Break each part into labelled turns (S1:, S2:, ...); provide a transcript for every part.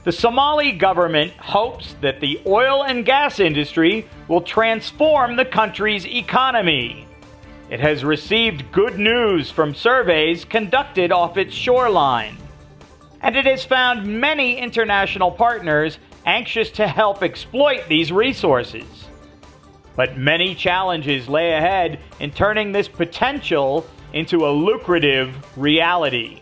S1: The Somali government hopes that the oil and gas industry will transform the country's economy. It has received good news from surveys conducted off its shoreline, and it has found many international partners anxious to help exploit these resources. But many challenges lay ahead in turning this potential into a lucrative reality.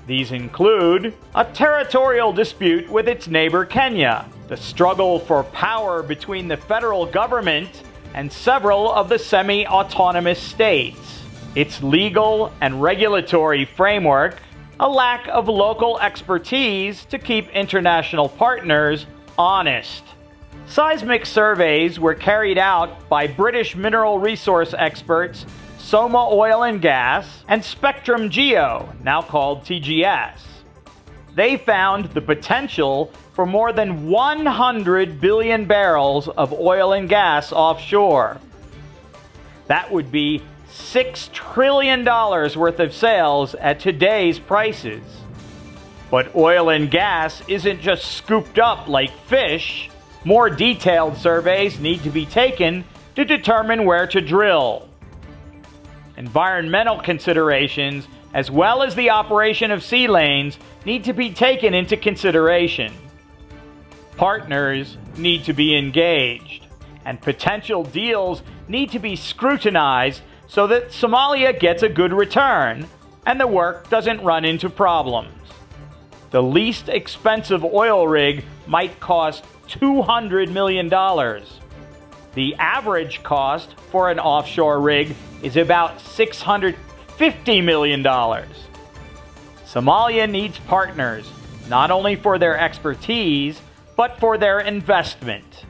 S1: These include a territorial dispute with its neighbor Kenya, the struggle for power between the federal government and several of the semi-autonomous states, its legal and regulatory framework, a lack of local expertise to keep international partners honest. Seismic surveys were carried out by British mineral resource experts Soma Oil and Gas and Spectrum Geo, now called TGS. They found the potential for more than 100 billion barrels of oil and gas offshore. That would be $6 trillion worth of sales at today's prices. But oil and gas isn't just scooped up like fish. More detailed surveys need to be taken to determine where to drill. Environmental considerations, as well as the operation of sea lanes, need to be taken into consideration. Partners need to be engaged, and potential deals need to be scrutinized so that Somalia gets a good return and the work doesn't run into problems. The least expensive oil rig might cost $200 million. The average cost for an offshore rig is about $650 million. Somalia needs partners, not only for their expertise, but for their investment.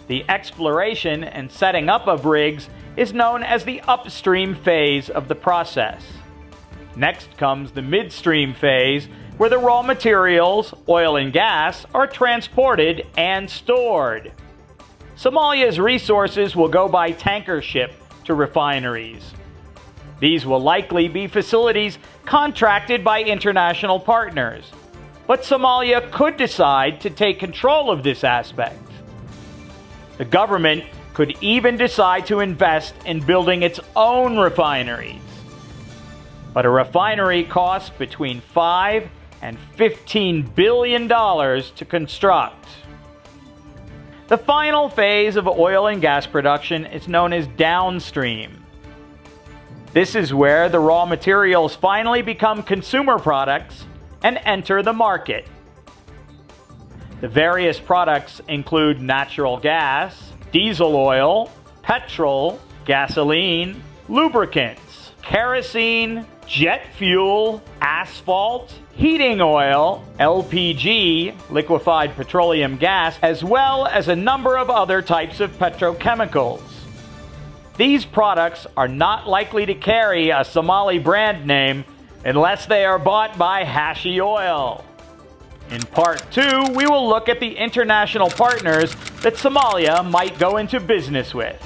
S1: The exploration and setting up of rigs is known as the upstream phase of the process. Next comes the midstream phase, where the raw materials, oil and gas, are transported and stored. Somalia's resources will go by tanker ship to refineries. These will likely be facilities contracted by international partners, but Somalia could decide to take control of this aspect. The government could even decide to invest in building its own refineries. But a refinery costs between $5 and $15 billion to construct. The final phase of oil and gas production is known as downstream. This is where the raw materials finally become consumer products and enter the market. The various products include natural gas, diesel oil, petrol, gasoline, lubricants, kerosene, jet fuel, asphalt, heating oil, LPG, liquefied petroleum gas, as well as a number of other types of petrochemicals. These products are not likely to carry a Somali brand name unless they are bought by Hashi Oil. In Part 2, we will look at the international partners that Somalia might go into business with.